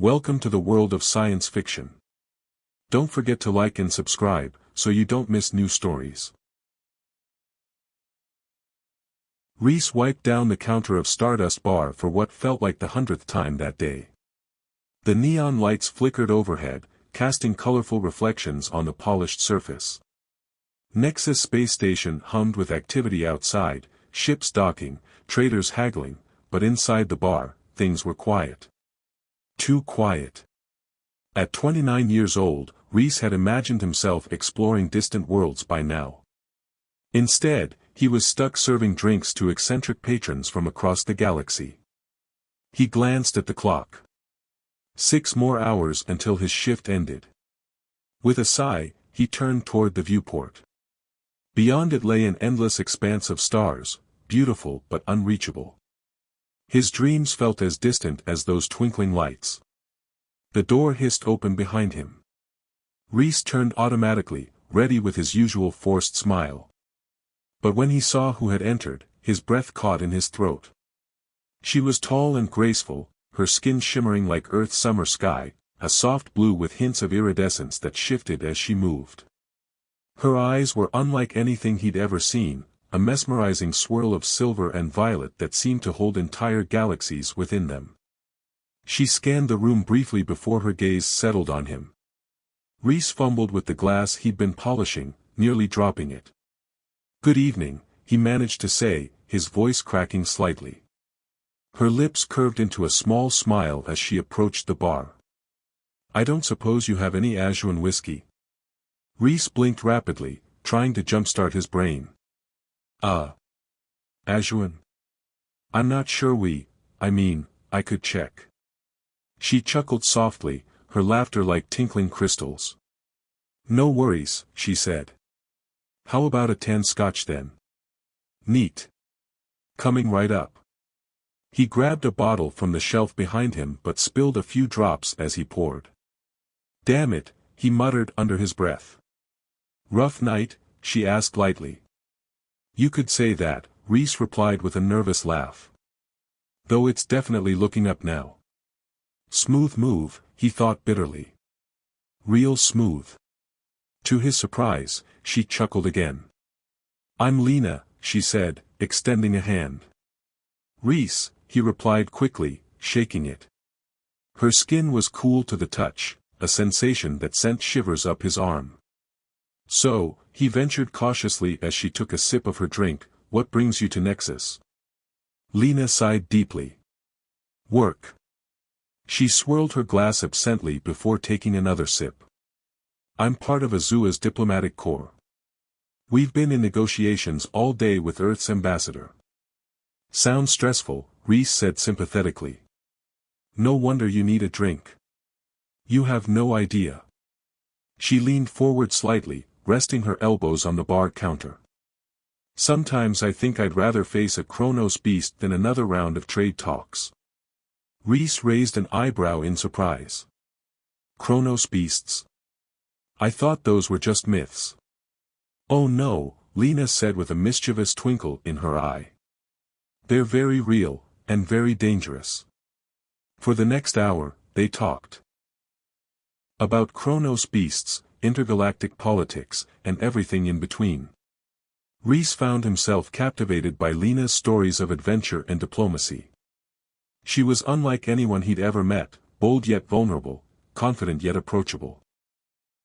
Welcome to the world of science fiction. Don't forget to like and subscribe, so you don't miss new stories. Reese wiped down the counter of Stardust Bar for what felt like the 100th time that day. The neon lights flickered overhead, casting colorful reflections on the polished surface. Nexus space station hummed with activity outside, ships docking, traders haggling, but inside the bar, things were quiet. Too quiet. At 29 years old, Reese had imagined himself exploring distant worlds by now. Instead, he was stuck serving drinks to eccentric patrons from across the galaxy. He glanced at the clock. 6 more hours until his shift ended. With a sigh, he turned toward the viewport. Beyond it lay an endless expanse of stars, beautiful but unreachable. His dreams felt as distant as those twinkling lights. The door hissed open behind him. Reese turned automatically, ready with his usual forced smile. But when he saw who had entered, his breath caught in his throat. She was tall and graceful, her skin shimmering like Earth's summer sky, a soft blue with hints of iridescence that shifted as she moved. Her eyes were unlike anything he'd ever seen, a mesmerizing swirl of silver and violet that seemed to hold entire galaxies within them. She scanned the room briefly before her gaze settled on him. Reese fumbled with the glass he'd been polishing, nearly dropping it. "Good evening," he managed to say, his voice cracking slightly. Her lips curved into a small smile as she approached the bar. "I don't suppose you have any Ajuan whiskey?" Reese blinked rapidly, trying to jumpstart his brain. Ajuan? I'm not sure I could check." She chuckled softly, her laughter like tinkling crystals. "No worries," she said. "How about a tan scotch then?" "Neat. Coming right up." He grabbed a bottle from the shelf behind him but spilled a few drops as he poured. "Damn it," he muttered under his breath. "Rough night?" she asked lightly. "You could say that," Reese replied with a nervous laugh. "Though it's definitely looking up now." "Smooth move," he thought bitterly. "Real smooth." To his surprise, she chuckled again. "I'm Lena," she said, extending a hand. "Reese," he replied quickly, shaking it. Her skin was cool to the touch, a sensation that sent shivers up his arm. "So," he ventured cautiously as she took a sip of her drink, "what brings you to Nexus?" Lena sighed deeply. "Work." She swirled her glass absently before taking another sip. "I'm part of Azua's diplomatic corps. We've been in negotiations all day with Earth's ambassador." "Sounds stressful," Reese said sympathetically. "No wonder you need a drink. You have no idea." She leaned forward slightly, resting her elbows on the bar counter. "Sometimes I think I'd rather face a Chronos beast than another round of trade talks." Reese raised an eyebrow in surprise. "Chronos beasts? I thought those were just myths." "Oh no," Lena said with a mischievous twinkle in her eye. "They're very real, and very dangerous." For the next hour, they talked. About Chronos beasts, intergalactic politics, and everything in between. Reese found himself captivated by Lena's stories of adventure and diplomacy. She was unlike anyone he'd ever met, bold yet vulnerable, confident yet approachable.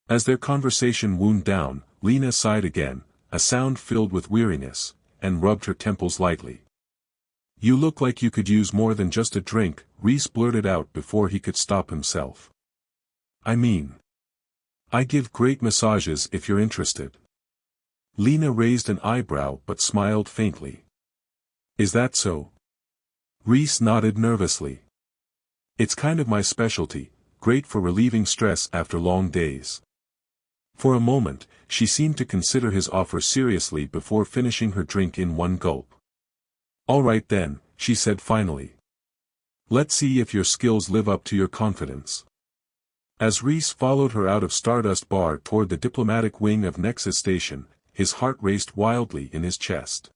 As their conversation wound down, Lena sighed again, a sound filled with weariness, and rubbed her temples lightly. "You look like you could use more than just a drink," Reese blurted out before he could stop himself. I give great massages if you're interested." Lena raised an eyebrow but smiled faintly. "Is that so?" Reese nodded nervously. "It's kind of my specialty, great for relieving stress after long days." For a moment, she seemed to consider his offer seriously before finishing her drink in one gulp. "All right then," she said finally. "Let's see if your skills live up to your confidence." As Reese followed her out of Stardust Bar toward the diplomatic wing of Nexus Station, his heart raced wildly in his chest.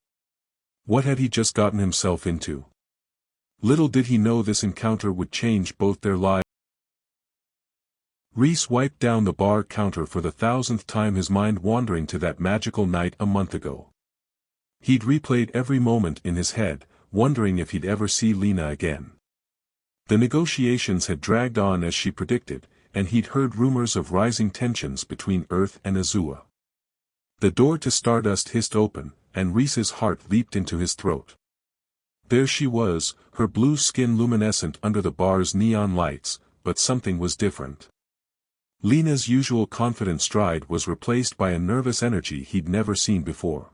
What had he just gotten himself into? Little did he know this encounter would change both their lives. Reese wiped down the bar counter for the 1,000th time, his mind wandering to that magical night a month ago. He'd replayed every moment in his head, wondering if he'd ever see Lena again. The negotiations had dragged on as she predicted, and he'd heard rumors of rising tensions between Earth and Azua. The door to Stardust hissed open, and Reese's heart leaped into his throat. There she was, her blue skin luminescent under the bar's neon lights, but something was different. Lena's usual confident stride was replaced by a nervous energy he'd never seen before.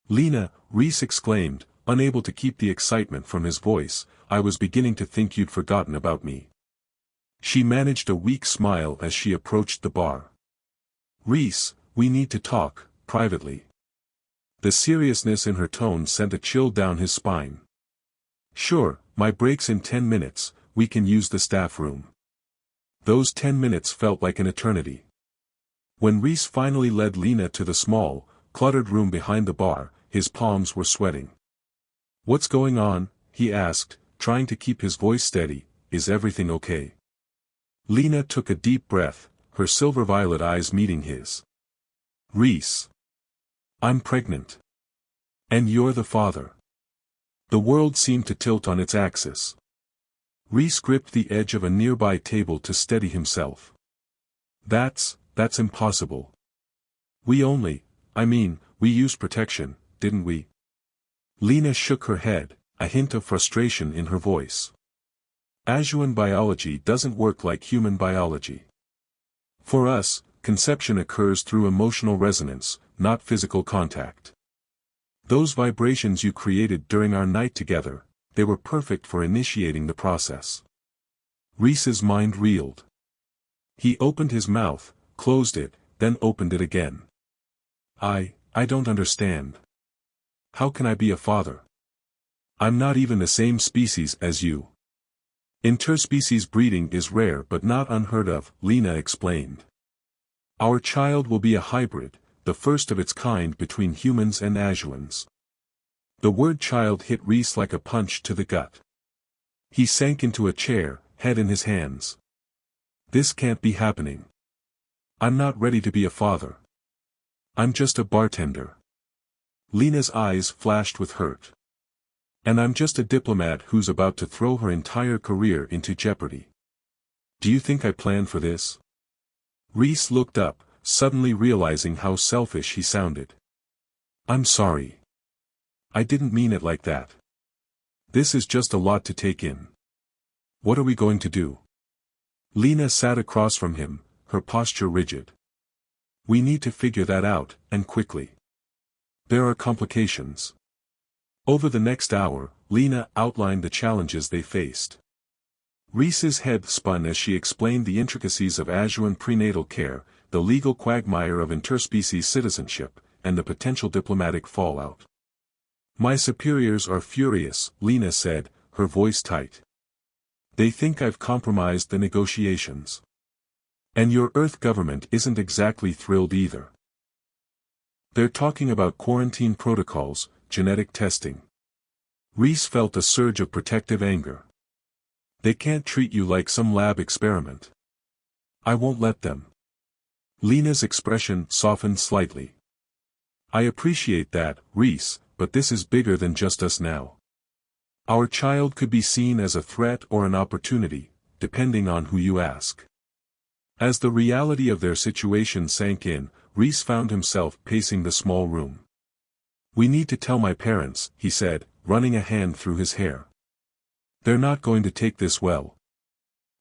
"Lena," Reese exclaimed, unable to keep the excitement from his voice, "I was beginning to think you'd forgotten about me." She managed a weak smile as she approached the bar. "Reese, we need to talk, privately." The seriousness in her tone sent a chill down his spine. "Sure, my break's in 10 minutes, we can use the staff room." Those 10 minutes felt like an eternity. When Reese finally led Lena to the small, cluttered room behind the bar, his palms were sweating. "What's going on?" he asked, trying to keep his voice steady. "Is everything okay?" Lena took a deep breath, her silver-violet eyes meeting his. "Reese. I'm pregnant. And you're the father." The world seemed to tilt on its axis. Reese gripped the edge of a nearby table to steady himself. That's impossible. We used protection, didn't we?" Lena shook her head, a hint of frustration in her voice. "Azuan biology doesn't work like human biology. For us, conception occurs through emotional resonance, not physical contact. Those vibrations you created during our night together, they were perfect for initiating the process." Reese's mind reeled. He opened his mouth, closed it, then opened it again. I don't understand. How can I be a father? I'm not even the same species as you." "Interspecies breeding is rare but not unheard of," Lena explained. "Our child will be a hybrid, the first of its kind between humans and Azuans." The word child hit Reese like a punch to the gut. He sank into a chair, head in his hands. "This can't be happening. I'm not ready to be a father. I'm just a bartender." Lena's eyes flashed with hurt. "And I'm just a diplomat who's about to throw her entire career into jeopardy. Do you think I planned for this?" Reese looked up, suddenly realizing how selfish he sounded. "I'm sorry. I didn't mean it like that. This is just a lot to take in. What are we going to do?" Lena sat across from him, her posture rigid. "We need to figure that out, and quickly. There are complications." Over the next hour, Lena outlined the challenges they faced. Reese's head spun as she explained the intricacies of Azuan prenatal care, the legal quagmire of interspecies citizenship, and the potential diplomatic fallout. "My superiors are furious," Lena said, her voice tight. "They think I've compromised the negotiations. And your Earth government isn't exactly thrilled either. They're talking about quarantine protocols, genetic testing." Reese felt a surge of protective anger. "They can't treat you like some lab experiment. I won't let them." Lena's expression softened slightly. "I appreciate that, Reese, but this is bigger than just us now. Our child could be seen as a threat or an opportunity, depending on who you ask." As the reality of their situation sank in, Reese found himself pacing the small room. "We need to tell my parents," he said, running a hand through his hair. "They're not going to take this well."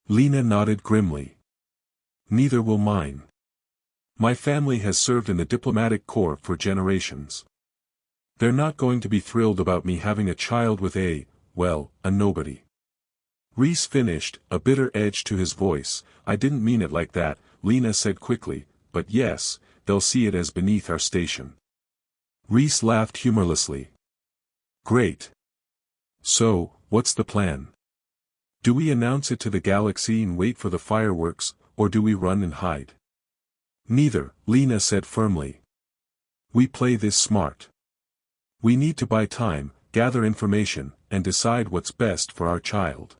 Lena nodded grimly. "Neither will mine. My family has served in the diplomatic corps for generations. They're not going to be thrilled about me having a child with a nobody." Reese finished, a bitter edge to his voice. "I didn't mean it like that," Lena said quickly, "but yes, they'll see it as beneath our station." Reese laughed humorlessly. "Great. So, what's the plan? Do we announce it to the galaxy and wait for the fireworks, or do we run and hide?" "Neither," Lena said firmly. "We play this smart. We need to buy time, gather information, and decide what's best for our child."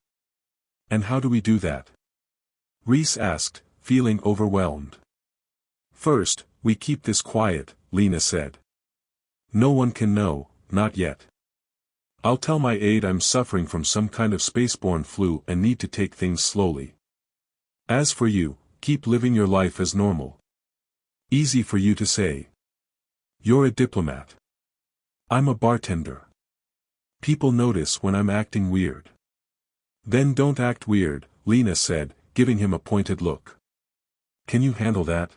"And how do we do that?" Reese asked, feeling overwhelmed. "First, we keep this quiet," Lena said. "No one can know, not yet. I'll tell my aide I'm suffering from some kind of spaceborne flu and need to take things slowly. As for you, keep living your life as normal. Easy for you to say. You're a diplomat. I'm a bartender. People notice when I'm acting weird." "Then don't act weird," Lena said, giving him a pointed look. "Can you handle that?"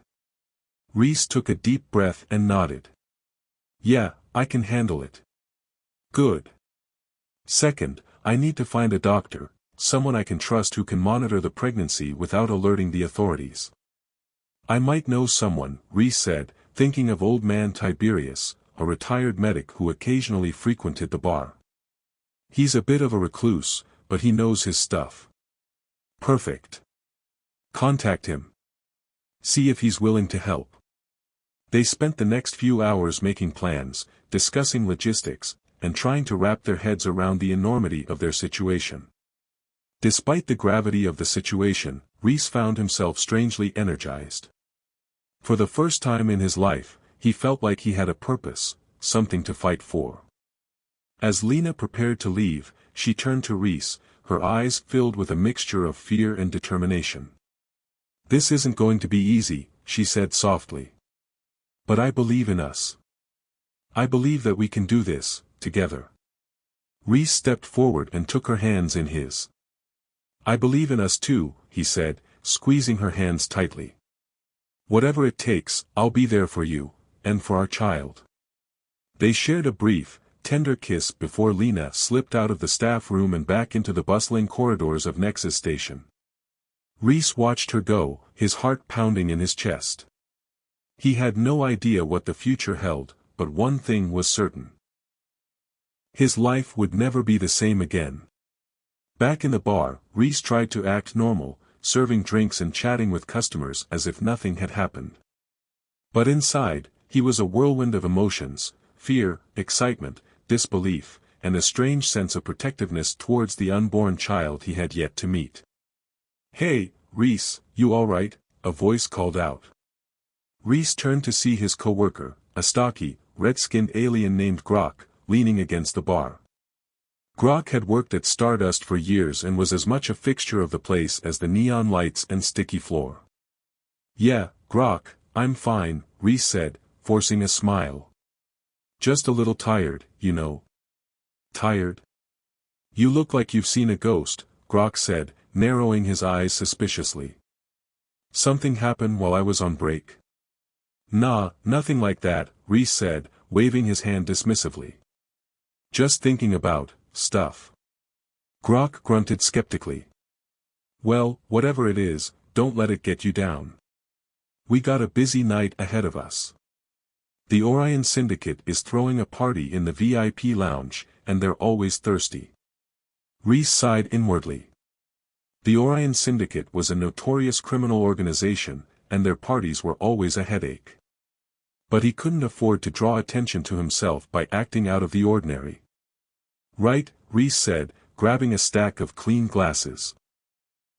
Reese took a deep breath and nodded. "Yeah, I can handle it." "Good. Second, I need to find a doctor, someone I can trust who can monitor the pregnancy without alerting the authorities." "I might know someone," Reese said, thinking of old man Tiberius, a retired medic who occasionally frequented the bar. "He's a bit of a recluse, but he knows his stuff." "Perfect. Contact him. See if he's willing to help." They spent the next few hours making plans, discussing logistics, and trying to wrap their heads around the enormity of their situation. Despite the gravity of the situation, Reese found himself strangely energized. For the first time in his life, he felt like he had a purpose, something to fight for. As Lena prepared to leave, she turned to Reese, her eyes filled with a mixture of fear and determination. "This isn't going to be easy," she said softly. "But I believe in us. I believe that we can do this, together." Reese stepped forward and took her hands in his. "I believe in us too," he said, squeezing her hands tightly. "Whatever it takes, I'll be there for you, and for our child." They shared a brief, tender kiss before Lena slipped out of the staff room and back into the bustling corridors of Nexus Station. Reese watched her go, his heart pounding in his chest. He had no idea what the future held, but one thing was certain. His life would never be the same again. Back in the bar, Reese tried to act normal, serving drinks and chatting with customers as if nothing had happened. But inside, he was a whirlwind of emotions: fear, excitement, disbelief, and a strange sense of protectiveness towards the unborn child he had yet to meet. "Hey, Reese, you all right?" a voice called out. Reese turned to see his co-worker, a stocky, red-skinned alien named Grok, leaning against the bar. Grok had worked at Stardust for years and was as much a fixture of the place as the neon lights and sticky floor. "Yeah, Grok, I'm fine," Reese said, forcing a smile. "Just a little tired, you know." "Tired? You look like you've seen a ghost," Grok said, narrowing his eyes suspiciously. "Something happened while I was on break?" "Nah, nothing like that," Reese said, waving his hand dismissively. "Just thinking about stuff." Grok grunted skeptically. "Well, whatever it is, don't let it get you down. We got a busy night ahead of us. The Orion Syndicate is throwing a party in the VIP lounge, and they're always thirsty." Reese sighed inwardly. The Orion Syndicate was a notorious criminal organization, and their parties were always a headache. But he couldn't afford to draw attention to himself by acting out of the ordinary. "Right," Reese said, grabbing a stack of clean glasses.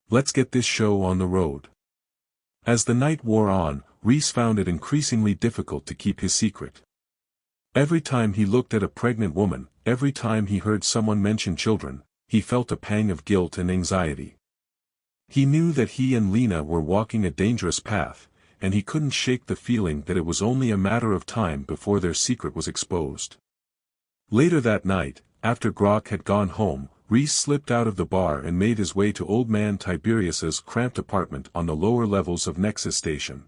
"Let's get this show on the road." As the night wore on, Reese found it increasingly difficult to keep his secret. Every time he looked at a pregnant woman, every time he heard someone mention children, he felt a pang of guilt and anxiety. He knew that he and Lena were walking a dangerous path, and he couldn't shake the feeling that it was only a matter of time before their secret was exposed. Later that night, after Grok had gone home, Reese slipped out of the bar and made his way to old man Tiberius's cramped apartment on the lower levels of Nexus Station.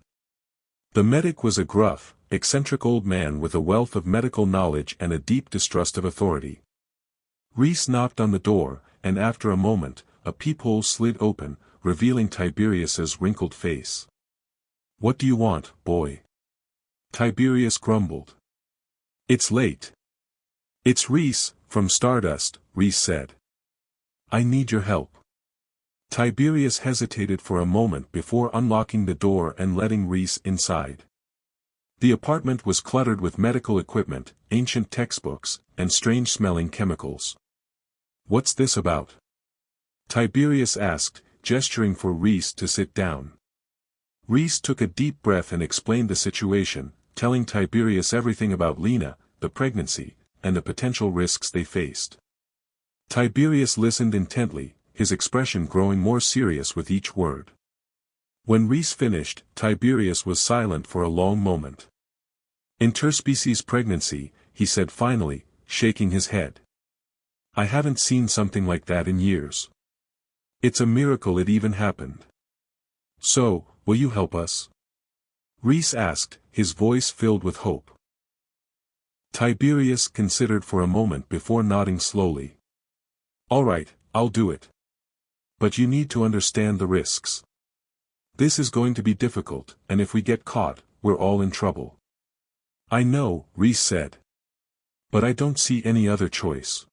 The medic was a gruff, eccentric old man with a wealth of medical knowledge and a deep distrust of authority. Reese knocked on the door, and after a moment, a peephole slid open, revealing Tiberius's wrinkled face. "What do you want, boy?" Tiberius grumbled. "It's late." "It's Reese, from Stardust," Reese said. "I need your help." Tiberius hesitated for a moment before unlocking the door and letting Reese inside. The apartment was cluttered with medical equipment, ancient textbooks, and strange-smelling chemicals. "What's this about?" Tiberius asked, gesturing for Reese to sit down. Reese took a deep breath and explained the situation, telling Tiberius everything about Lena, the pregnancy, and the potential risks they faced. Tiberius listened intently, his expression growing more serious with each word. When Reese finished, Tiberius was silent for a long moment. Interspecies pregnancy, he said finally, shaking his head. I haven't seen something like that in years. It's a miracle it even happened. So, will you help us? Reese asked, his voice filled with hope. Tiberius considered for a moment before nodding slowly. All right, I'll do it. But you need to understand the risks. This is going to be difficult, and if we get caught, we're all in trouble. I know, Reese said. But I don't see any other choice.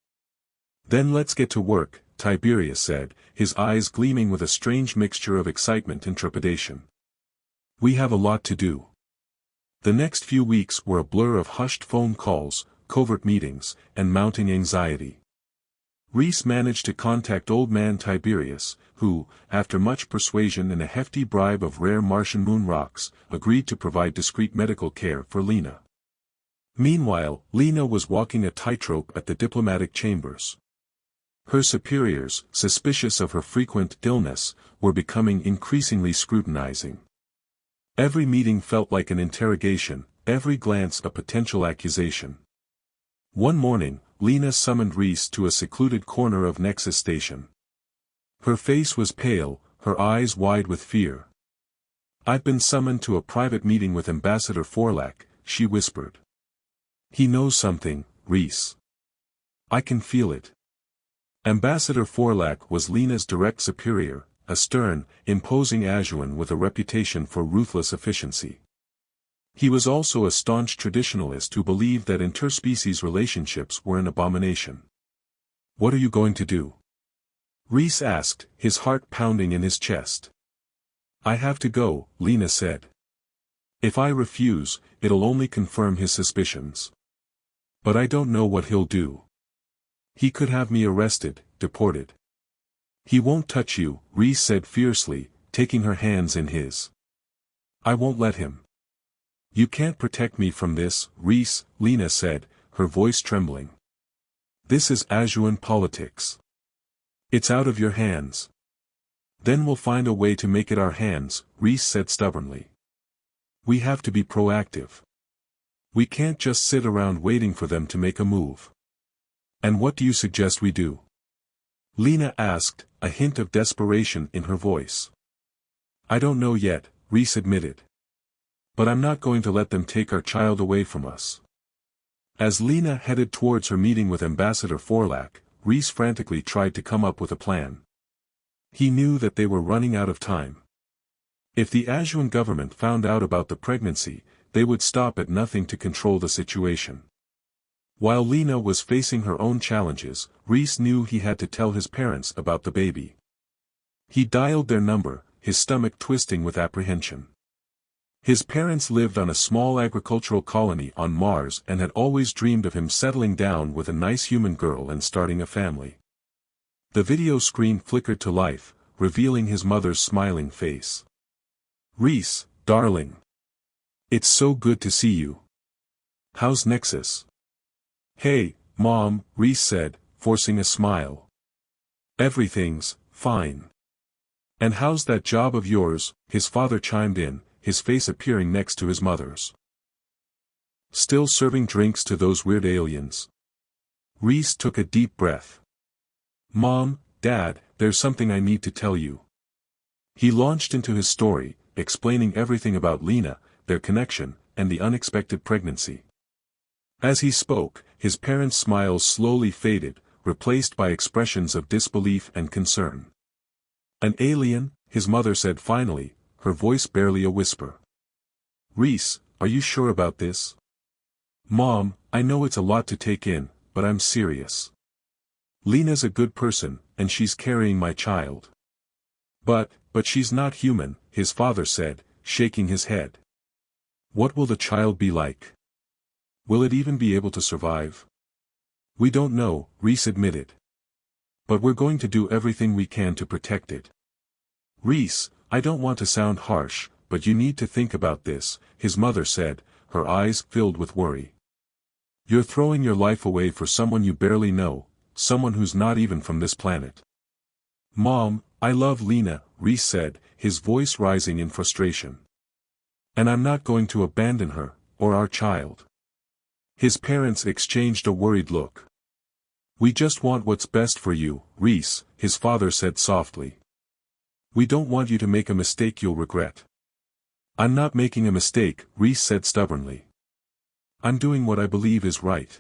Then let's get to work, Tiberius said, his eyes gleaming with a strange mixture of excitement and trepidation. We have a lot to do. The next few weeks were a blur of hushed phone calls, covert meetings, and mounting anxiety. Reese managed to contact old man Tiberius, who, after much persuasion and a hefty bribe of rare Martian moon rocks, agreed to provide discreet medical care for Lena. Meanwhile, Lena was walking a tightrope at the diplomatic chambers. Her superiors, suspicious of her frequent illness, were becoming increasingly scrutinizing. Every meeting felt like an interrogation, every glance a potential accusation. One morning, Lena summoned Reese to a secluded corner of Nexus Station. Her face was pale, her eyes wide with fear. I've been summoned to a private meeting with Ambassador Forlack, she whispered. He knows something, Reese. I can feel it. Ambassador Forlack was Lena's direct superior, a stern, imposing Azuan with a reputation for ruthless efficiency. He was also a staunch traditionalist who believed that interspecies relationships were an abomination. What are you going to do? Reese asked, his heart pounding in his chest. I have to go, Lena said. If I refuse, it'll only confirm his suspicions. But I don't know what he'll do. He could have me arrested, deported. He won't touch you, Reese said fiercely, taking her hands in his. I won't let him. You can't protect me from this, Reese, Lena said, her voice trembling. This is Azuan politics. It's out of your hands. Then we'll find a way to make it our hands, Reese said stubbornly. We have to be proactive. We can't just sit around waiting for them to make a move. And what do you suggest we do? Lena asked, a hint of desperation in her voice. I don't know yet, Reese admitted. But I'm not going to let them take our child away from us. As Lena headed towards her meeting with Ambassador Forlack, Reese frantically tried to come up with a plan. He knew that they were running out of time. If the Azuan government found out about the pregnancy, they would stop at nothing to control the situation. While Lena was facing her own challenges, Reese knew he had to tell his parents about the baby. He dialed their number, his stomach twisting with apprehension. His parents lived on a small agricultural colony on Mars and had always dreamed of him settling down with a nice human girl and starting a family. The video screen flickered to life, revealing his mother's smiling face. Reese, darling. It's so good to see you. How's Nexus? Hey, Mom, Reese said, forcing a smile. Everything's fine. And how's that job of yours? His father chimed in, his face appearing next to his mother's. Still serving drinks to those weird aliens. Reese took a deep breath. Mom, Dad, there's something I need to tell you. He launched into his story, explaining everything about Lena, their connection, and the unexpected pregnancy. As he spoke, his parents' smiles slowly faded, replaced by expressions of disbelief and concern. An alien, his mother said finally, her voice barely a whisper. Reese, are you sure about this? Mom, I know it's a lot to take in, but I'm serious. Lena's a good person, and she's carrying my child. But she's not human, his father said, shaking his head. What will the child be like? Will it even be able to survive? We don't know, Reese admitted. But we're going to do everything we can to protect it. Reese, I don't want to sound harsh, but you need to think about this, his mother said, her eyes filled with worry. You're throwing your life away for someone you barely know, someone who's not even from this planet. Mom, I love Lena, Reese said, his voice rising in frustration. And I'm not going to abandon her, or our child. His parents exchanged a worried look. We just want what's best for you, Reese, his father said softly. We don't want you to make a mistake you'll regret. I'm not making a mistake, Reese said stubbornly. I'm doing what I believe is right.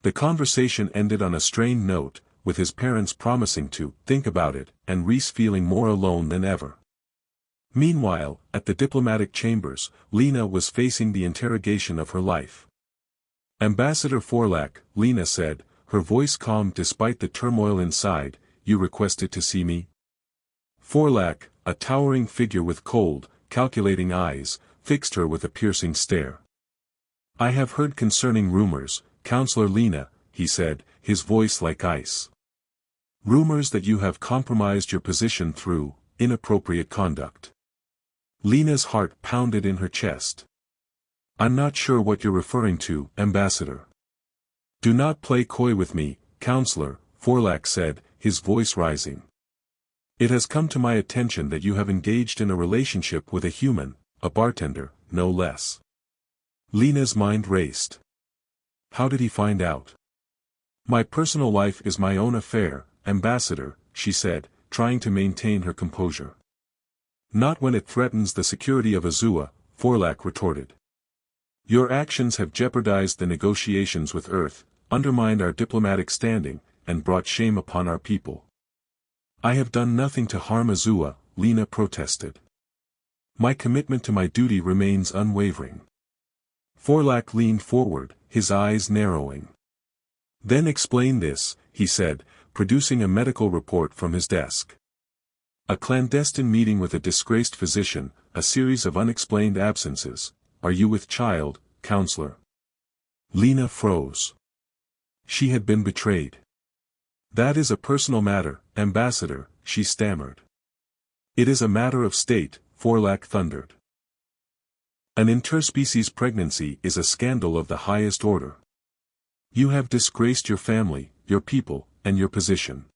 The conversation ended on a strained note, with his parents promising to think about it, and Reese feeling more alone than ever. Meanwhile, at the diplomatic chambers, Lena was facing the interrogation of her life. Ambassador Forlack, Lena said, her voice calm despite the turmoil inside, you requested to see me? Forlack, a towering figure with cold, calculating eyes, fixed her with a piercing stare. I have heard concerning rumors, Counselor Lena, he said, his voice like ice. Rumors that you have compromised your position through inappropriate conduct. Lena's heart pounded in her chest. I'm not sure what you're referring to, Ambassador. Do not play coy with me, Counselor, Forlack said, his voice rising. It has come to my attention that you have engaged in a relationship with a human, a bartender, no less. Lena's mind raced. How did he find out? My personal life is my own affair, Ambassador, she said, trying to maintain her composure. Not when it threatens the security of Azua, Forlack retorted. Your actions have jeopardized the negotiations with Earth, undermined our diplomatic standing, and brought shame upon our people. I have done nothing to harm Azua, Lena protested. My commitment to my duty remains unwavering. Forlack leaned forward, his eyes narrowing. Then explain this, he said, producing a medical report from his desk. A clandestine meeting with a disgraced physician, a series of unexplained absences. Are you with child, Counselor? Lena froze. She had been betrayed. That is a personal matter, Ambassador, she stammered. It is a matter of state, Forlack thundered. An interspecies pregnancy is a scandal of the highest order. You have disgraced your family, your people, and your position.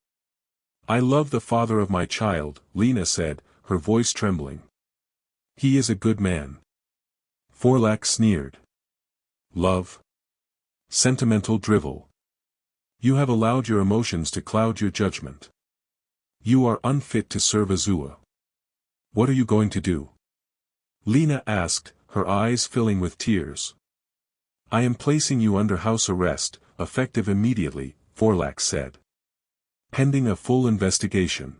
I love the father of my child, Lena said, her voice trembling. He is a good man. Forlack sneered. Love? Sentimental drivel. You have allowed your emotions to cloud your judgment. You are unfit to serve Azua. What are you going to do? Lena asked, her eyes filling with tears. I am placing you under house arrest, effective immediately, Forlack said. Pending a full investigation.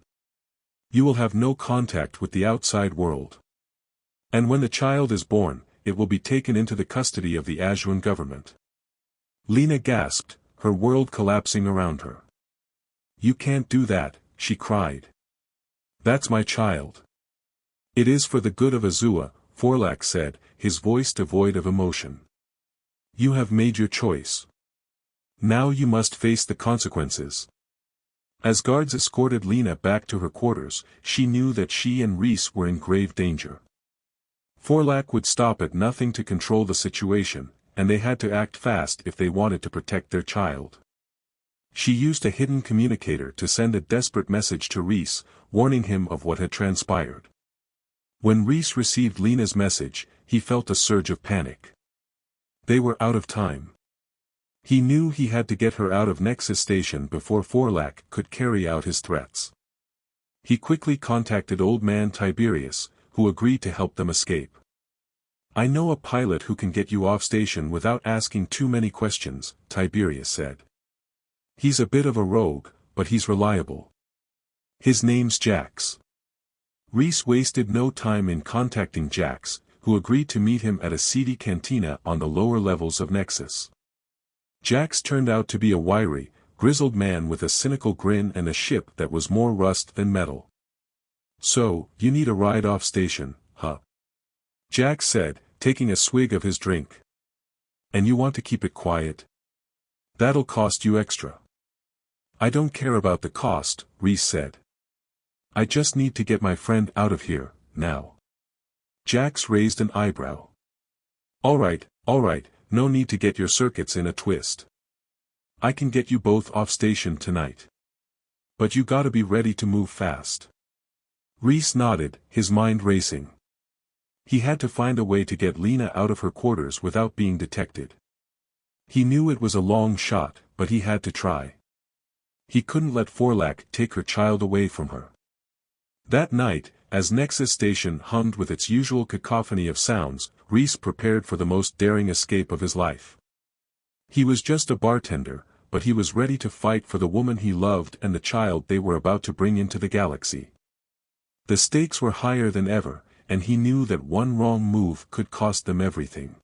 You will have no contact with the outside world. And when the child is born, it will be taken into the custody of the Azuan government. Lena gasped, her world collapsing around her. You can't do that, she cried. That's my child. It is for the good of Azua, Forlack said, his voice devoid of emotion. You have made your choice. Now you must face the consequences. As guards escorted Lena back to her quarters, she knew that she and Reese were in grave danger. Forlack would stop at nothing to control the situation, and they had to act fast if they wanted to protect their child. She used a hidden communicator to send a desperate message to Reese, warning him of what had transpired. When Reese received Lena's message, he felt a surge of panic. They were out of time. He knew he had to get her out of Nexus Station before Forlack could carry out his threats. He quickly contacted Old Man Tiberius, who agreed to help them escape. I know a pilot who can get you off station without asking too many questions, Tiberius said. He's a bit of a rogue, but he's reliable. His name's Jax. Reese wasted no time in contacting Jax, who agreed to meet him at a seedy cantina on the lower levels of Nexus. Jax turned out to be a wiry, grizzled man with a cynical grin and a ship that was more rust than metal. So, you need a ride off station, huh? Jax said, taking a swig of his drink. And you want to keep it quiet? That'll cost you extra. I don't care about the cost, Reese said. I just need to get my friend out of here, now. Jax raised an eyebrow. All right, no need to get your circuits in a twist. I can get you both off station tonight. But you gotta be ready to move fast. Reese nodded, his mind racing. He had to find a way to get Lena out of her quarters without being detected. He knew it was a long shot, but he had to try. He couldn't let Forlac take her child away from her. That night, as Nexus Station hummed with its usual cacophony of sounds, Reese prepared for the most daring escape of his life. He was just a bartender, but he was ready to fight for the woman he loved and the child they were about to bring into the galaxy. The stakes were higher than ever, and he knew that one wrong move could cost them everything.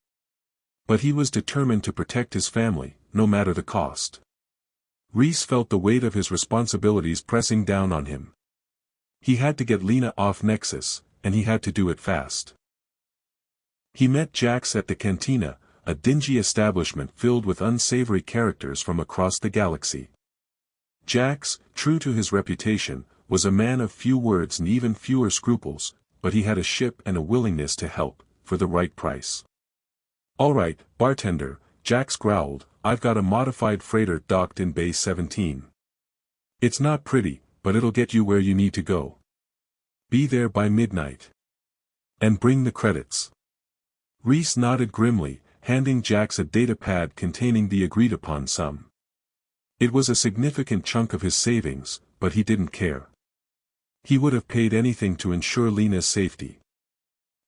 But he was determined to protect his family, no matter the cost. Reese felt the weight of his responsibilities pressing down on him. He had to get Lena off Nexus, and he had to do it fast. He met Jax at the Cantina, a dingy establishment filled with unsavory characters from across the galaxy. Jax, true to his reputation, was a man of few words and even fewer scruples, but he had a ship and a willingness to help, for the right price. All right, bartender, Jax growled, I've got a modified freighter docked in Bay 17. It's not pretty, but it'll get you where you need to go. Be there by midnight. And bring the credits. Reese nodded grimly, handing Jax a data pad containing the agreed-upon sum. It was a significant chunk of his savings, but he didn't care. He would have paid anything to ensure Lena's safety.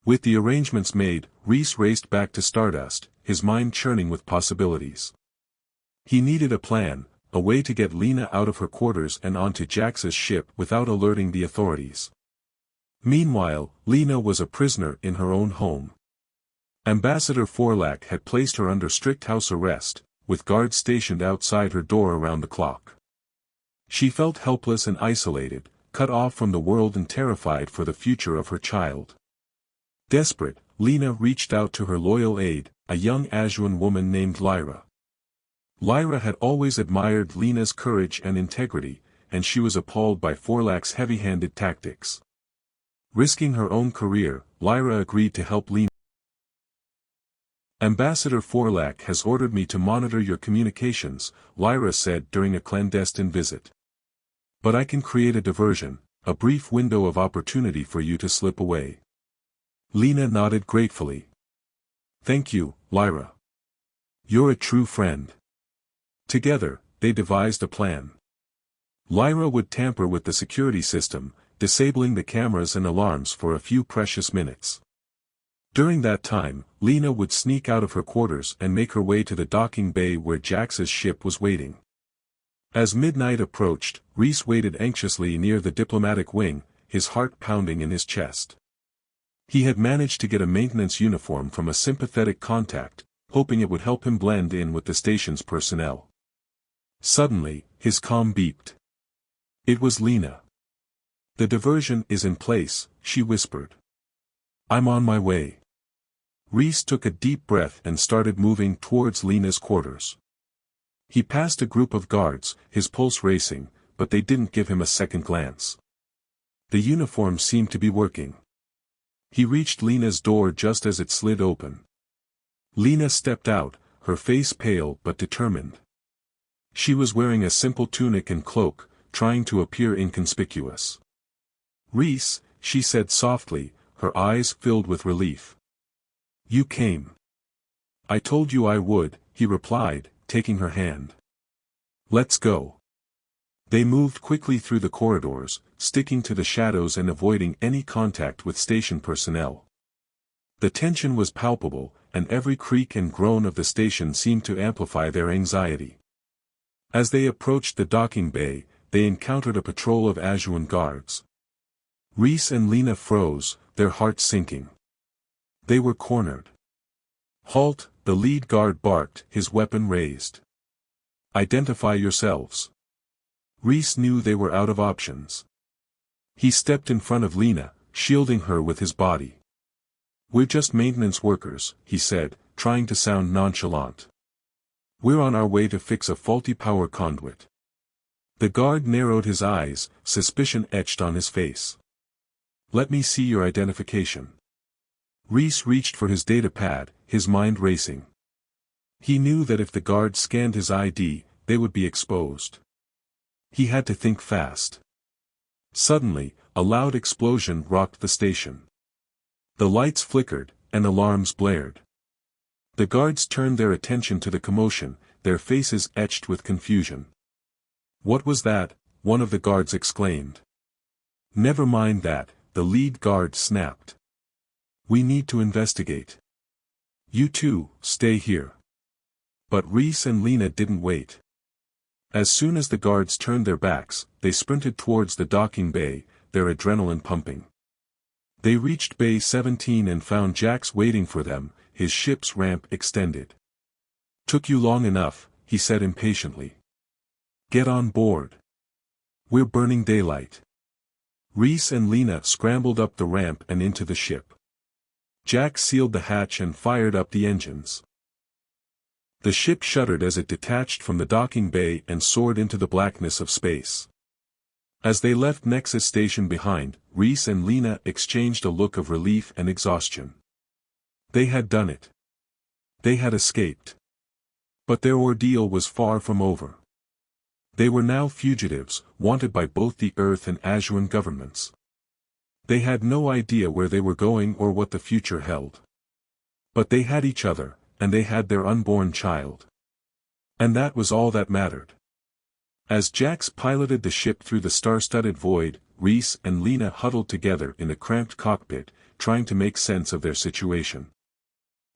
With the arrangements made, Reese raced back to Stardust, his mind churning with possibilities. He needed a plan, a way to get Lena out of her quarters and onto Jax's ship without alerting the authorities. Meanwhile, Lena was a prisoner in her own home. Ambassador Forlac had placed her under strict house arrest, with guards stationed outside her door around the clock. She felt helpless and isolated, cut off from the world and terrified for the future of her child. Desperate, Lena reached out to her loyal aide, a young Azuan woman named Lyra. Lyra had always admired Lena's courage and integrity, and she was appalled by Forlac's heavy-handed tactics. Risking her own career, Lyra agreed to help Lena. Ambassador Forlac has ordered me to monitor your communications, Lyra said during a clandestine visit. But I can create a diversion, a brief window of opportunity for you to slip away. Lena nodded gratefully. Thank you, Lyra. You're a true friend. Together, they devised a plan. Lyra would tamper with the security system, disabling the cameras and alarms for a few precious minutes. During that time, Lena would sneak out of her quarters and make her way to the docking bay where Jax's ship was waiting. As midnight approached, Reese waited anxiously near the diplomatic wing, his heart pounding in his chest. He had managed to get a maintenance uniform from a sympathetic contact, hoping it would help him blend in with the station's personnel. Suddenly, his comm beeped. It was Lena. The diversion is in place, she whispered. I'm on my way. Reese took a deep breath and started moving towards Lena's quarters. He passed a group of guards, his pulse racing, but they didn't give him a second glance. The uniform seemed to be working. He reached Lena's door just as it slid open. Lena stepped out, her face pale but determined. She was wearing a simple tunic and cloak, trying to appear inconspicuous. Reese, she said softly, her eyes filled with relief. You came. I told you I would, he replied, taking her hand. Let's go. They moved quickly through the corridors, sticking to the shadows and avoiding any contact with station personnel. The tension was palpable, and every creak and groan of the station seemed to amplify their anxiety. As they approached the docking bay, they encountered a patrol of Azuan guards. Reese and Lena froze, their hearts sinking. They were cornered. Halt, the lead guard barked, his weapon raised. Identify yourselves. Reese knew they were out of options. He stepped in front of Lena, shielding her with his body. We're just maintenance workers, he said, trying to sound nonchalant. We're on our way to fix a faulty power conduit. The guard narrowed his eyes, suspicion etched on his face. Let me see your identification. Reese reached for his data pad, his mind racing. He knew that if the guards scanned his ID, they would be exposed. He had to think fast. Suddenly, a loud explosion rocked the station. The lights flickered, and alarms blared. The guards turned their attention to the commotion, their faces etched with confusion. "What was that?" one of the guards exclaimed. "Never mind that," the lead guard snapped. "We need to investigate. You two, stay here." But Reese and Lena didn't wait. As soon as the guards turned their backs, they sprinted towards the docking bay, their adrenaline pumping. They reached Bay 17 and found Jax waiting for them, his ship's ramp extended. "Took you long enough," he said impatiently. "Get on board. We're burning daylight." Reese and Lena scrambled up the ramp and into the ship. Jax sealed the hatch and fired up the engines. The ship shuddered as it detached from the docking bay and soared into the blackness of space. As they left Nexus Station behind, Reese and Lena exchanged a look of relief and exhaustion. They had done it. They had escaped. But their ordeal was far from over. They were now fugitives, wanted by both the Earth and Azuran governments. They had no idea where they were going or what the future held. But they had each other, and they had their unborn child. And that was all that mattered. As Jax piloted the ship through the star-studded void, Reese and Lena huddled together in the cramped cockpit, trying to make sense of their situation.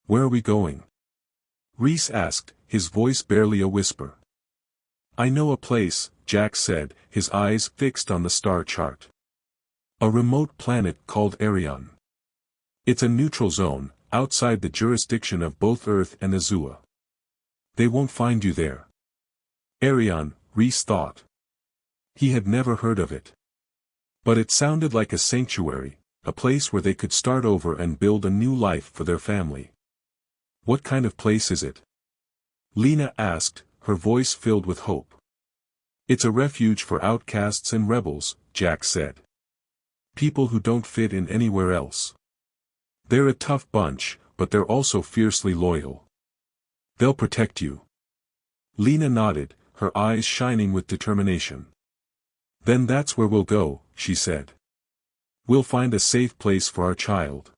"Where are we going?" Reese asked, his voice barely a whisper. "I know a place," Jax said, his eyes fixed on the star chart. "A remote planet called Arion. It's a neutral zone, outside the jurisdiction of both Earth and Azua. They won't find you there." Arion, Reese thought. He had never heard of it. But it sounded like a sanctuary, a place where they could start over and build a new life for their family. "What kind of place is it?" Lena asked, her voice filled with hope. "It's a refuge for outcasts and rebels," Jax said. "People who don't fit in anywhere else. They're a tough bunch, but they're also fiercely loyal. They'll protect you." Lena nodded, her eyes shining with determination. "Then that's where we'll go," she said. "We'll find a safe place for our child."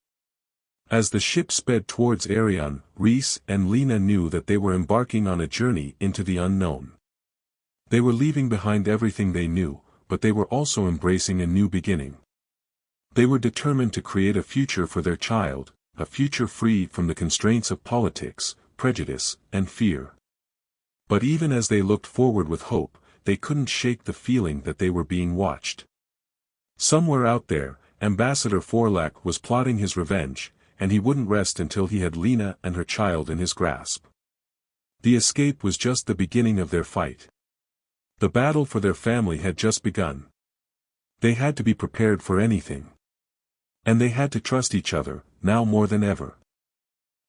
As the ship sped towards Arion, Reese and Lena knew that they were embarking on a journey into the unknown. They were leaving behind everything they knew, but they were also embracing a new beginning. They were determined to create a future for their child, a future free from the constraints of politics, prejudice, and fear. But even as they looked forward with hope, they couldn't shake the feeling that they were being watched. Somewhere out there, Ambassador Forlac was plotting his revenge, and he wouldn't rest until he had Lena and her child in his grasp. The escape was just the beginning of their fight. The battle for their family had just begun. They had to be prepared for anything. And they had to trust each other, now more than ever.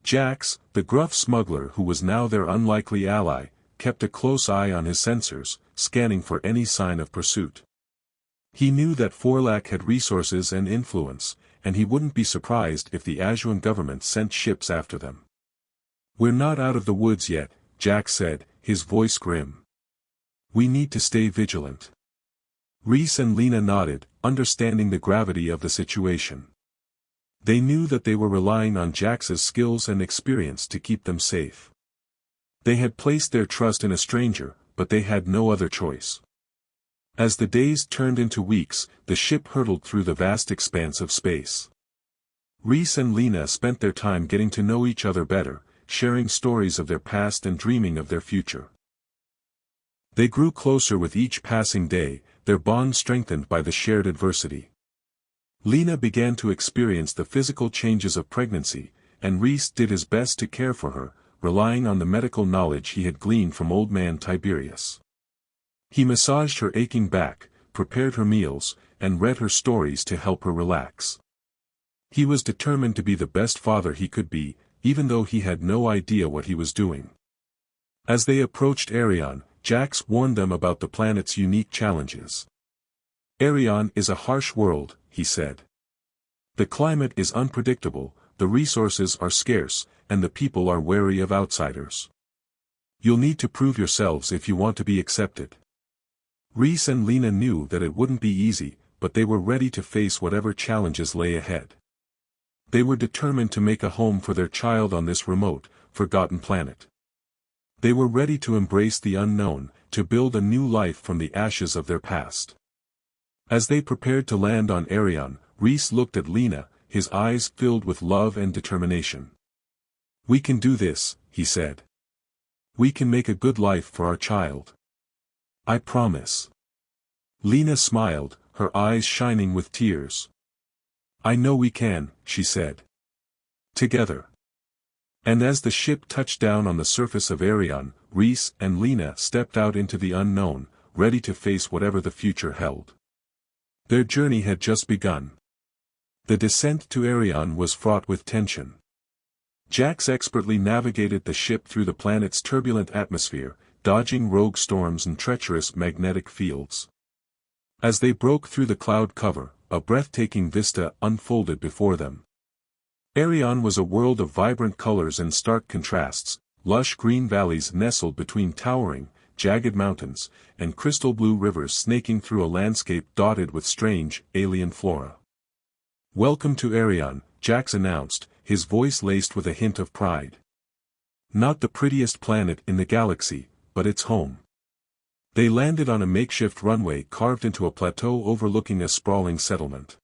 Jax, the gruff smuggler who was now their unlikely ally, kept a close eye on his sensors, scanning for any sign of pursuit. He knew that Forlac had resources and influence, and he wouldn't be surprised if the Azuran government sent ships after them. "We're not out of the woods yet," Jax said, his voice grim. "We need to stay vigilant." Reese and Lena nodded, understanding the gravity of the situation. They knew that they were relying on Jax's skills and experience to keep them safe. They had placed their trust in a stranger, but they had no other choice. As the days turned into weeks, the ship hurtled through the vast expanse of space. Reese and Lena spent their time getting to know each other better, sharing stories of their past and dreaming of their future. They grew closer with each passing day, their bond strengthened by the shared adversity. Lena began to experience the physical changes of pregnancy, and Reese did his best to care for her, relying on the medical knowledge he had gleaned from Old Man Tiberius. He massaged her aching back, prepared her meals, and read her stories to help her relax. He was determined to be the best father he could be, even though he had no idea what he was doing. As they approached Arion, Jax warned them about the planet's unique challenges. "Arion is a harsh world," he said. "The climate is unpredictable, the resources are scarce, and the people are wary of outsiders. You'll need to prove yourselves if you want to be accepted. Reese and Lena knew that it wouldn't be easy, but they were ready to face whatever challenges lay ahead. They were determined to make a home for their child on this remote, forgotten planet. They were ready to embrace the unknown, to build a new life from the ashes of their past. As they prepared to land on Arion, Reese looked at Lena, his eyes filled with love and determination. "We can do this," he said. "We can make a good life for our child. I promise." Lena smiled, her eyes shining with tears. "I know we can," she said. "Together." And as the ship touched down on the surface of Arion, Reese and Lena stepped out into the unknown, ready to face whatever the future held. Their journey had just begun. The descent to Arion was fraught with tension. Jax expertly navigated the ship through the planet's turbulent atmosphere, dodging rogue storms and treacherous magnetic fields. As they broke through the cloud cover, a breathtaking vista unfolded before them. Arion was a world of vibrant colors and stark contrasts, lush green valleys nestled between towering, jagged mountains, and crystal blue rivers snaking through a landscape dotted with strange, alien flora. "Welcome to Arion," Jax announced, his voice laced with a hint of pride. "Not the prettiest planet in the galaxy, but it's home." They landed on a makeshift runway carved into a plateau overlooking a sprawling settlement.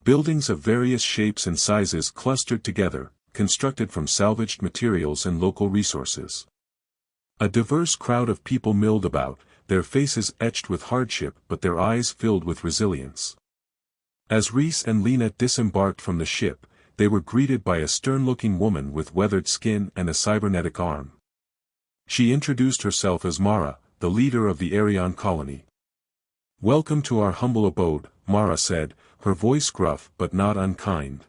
Buildings of various shapes and sizes clustered together, constructed from salvaged materials and local resources. A diverse crowd of people milled about, their faces etched with hardship but their eyes filled with resilience. As Reese and Lena disembarked from the ship, they were greeted by a stern-looking woman with weathered skin and a cybernetic arm. She introduced herself as Mara, the leader of the Arion colony. "Welcome to our humble abode," Mara said, her voice gruff but not unkind.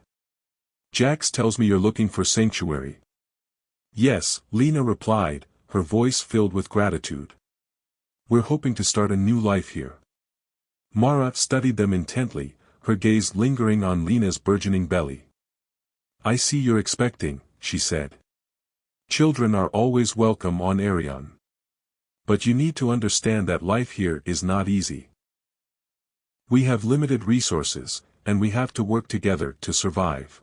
"Jax tells me you're looking for sanctuary." "Yes," Lena replied, her voice filled with gratitude. "We're hoping to start a new life here." Mara studied them intently, her gaze lingering on Lena's burgeoning belly. "I see you're expecting," she said. "Children are always welcome on Arion. But you need to understand that life here is not easy. We have limited resources, and we have to work together to survive."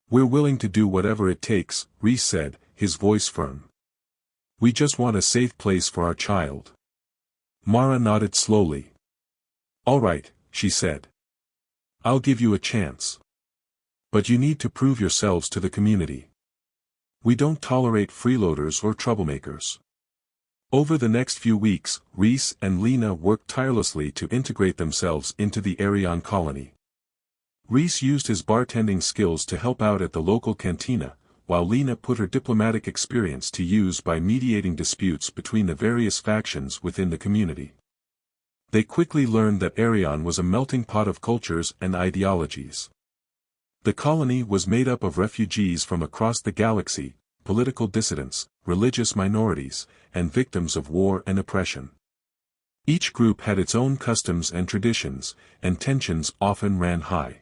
"We're willing to do whatever it takes," Reese said, his voice firm. "We just want a safe place for our child." Mara nodded slowly. "All right," she said. "I'll give you a chance. But you need to prove yourselves to the community. We don't tolerate freeloaders or troublemakers." Over the next few weeks, Reese and Lena worked tirelessly to integrate themselves into the Arion colony. Reese used his bartending skills to help out at the local cantina, while Lena put her diplomatic experience to use by mediating disputes between the various factions within the community. They quickly learned that Arion was a melting pot of cultures and ideologies. The colony was made up of refugees from across the galaxy, political dissidents, religious minorities, and victims of war and oppression. Each group had its own customs and traditions, and tensions often ran high.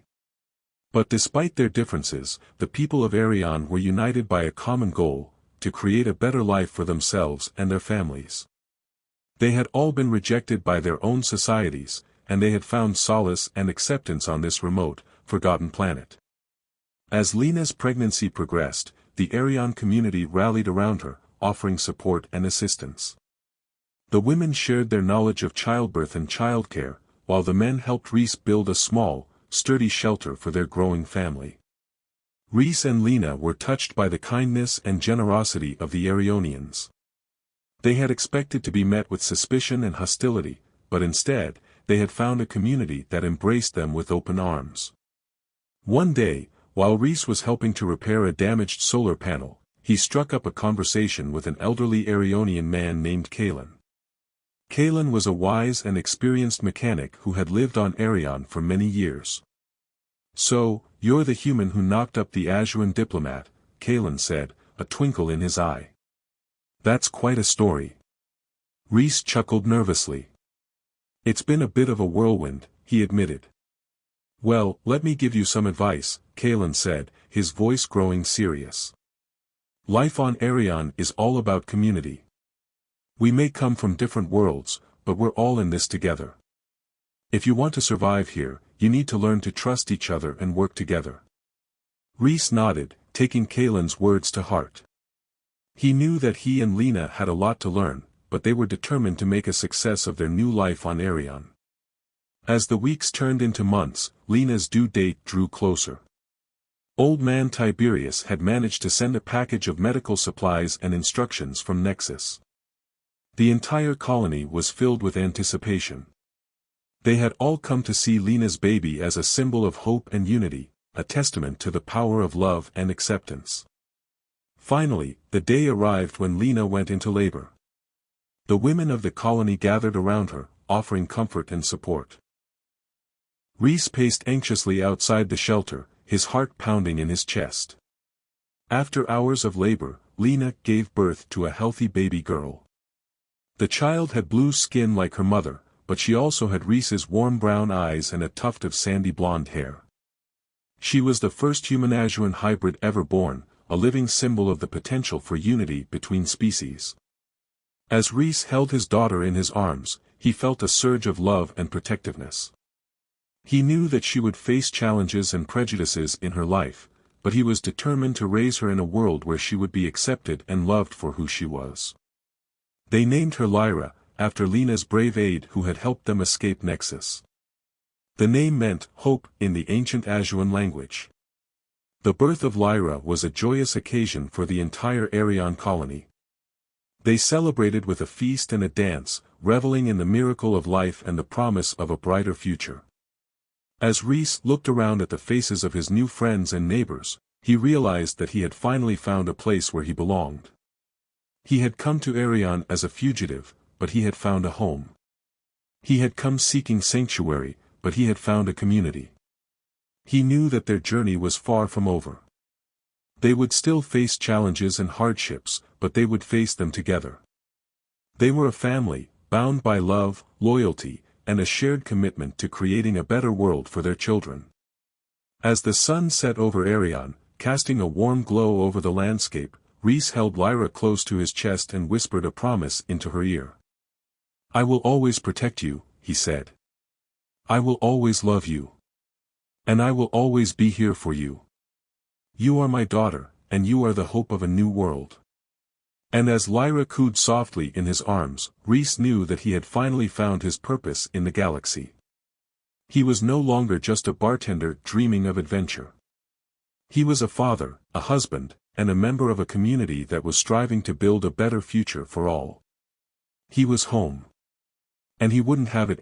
But despite their differences, the people of Arion were united by a common goal: to create a better life for themselves and their families. They had all been rejected by their own societies, and they had found solace and acceptance on this remote, forgotten planet. As Lena's pregnancy progressed, the Arion community rallied around her, offering support and assistance. The women shared their knowledge of childbirth and childcare, while the men helped Reese build a small, sturdy shelter for their growing family. Reese and Lena were touched by the kindness and generosity of the Arionians. They had expected to be met with suspicion and hostility, but instead, they had found a community that embraced them with open arms. One day, while Reese was helping to repair a damaged solar panel, he struck up a conversation with an elderly Arionian man named Kalen. Kalen was a wise and experienced mechanic who had lived on Arion for many years. "So, you're the human who knocked up the Azuran diplomat," Kalen said, a twinkle in his eye. "That's quite a story." Reese chuckled nervously. "It's been a bit of a whirlwind," he admitted. Well, let me give you some advice, Kalen said, his voice growing serious. Life on Arion is all about community. We may come from different worlds, but we're all in this together. If you want to survive here, you need to learn to trust each other and work together. Reese nodded, taking Kalen's words to heart. He knew that he and Lena had a lot to learn, but they were determined to make a success of their new life on Arion. As the weeks turned into months, Lena's due date drew closer. Old man Tiberius had managed to send a package of medical supplies and instructions from Nexus. The entire colony was filled with anticipation. They had all come to see Lena's baby as a symbol of hope and unity, a testament to the power of love and acceptance. Finally, the day arrived when Lena went into labor. The women of the colony gathered around her, offering comfort and support. Reese paced anxiously outside the shelter, his heart pounding in his chest. After hours of labor, Lena gave birth to a healthy baby girl. The child had blue skin like her mother, but she also had Reese's warm brown eyes and a tuft of sandy blonde hair. She was the first human-Azuran hybrid ever born, a living symbol of the potential for unity between species. As Reese held his daughter in his arms, he felt a surge of love and protectiveness. He knew that she would face challenges and prejudices in her life, but he was determined to raise her in a world where she would be accepted and loved for who she was. They named her Lyra, after Lena's brave aide who had helped them escape Nexus. The name meant hope in the ancient Azuran language. The birth of Lyra was a joyous occasion for the entire Arion colony. They celebrated with a feast and a dance, reveling in the miracle of life and the promise of a brighter future. As Reese looked around at the faces of his new friends and neighbors, he realized that he had finally found a place where he belonged. He had come to Arion as a fugitive, but he had found a home. He had come seeking sanctuary, but he had found a community. He knew that their journey was far from over. They would still face challenges and hardships, but they would face them together. They were a family, bound by love, loyalty, and a shared commitment to creating a better world for their children. As the sun set over Arion, casting a warm glow over the landscape, Reese held Lyra close to his chest and whispered a promise into her ear. "I will always protect you," he said. "I will always love you. And I will always be here for you. You are my daughter, and you are the hope of a new world." And as Lyra cooed softly in his arms, Reese knew that he had finally found his purpose in the galaxy. He was no longer just a bartender dreaming of adventure. He was a father, a husband, and a member of a community that was striving to build a better future for all. He was home. And he wouldn't have it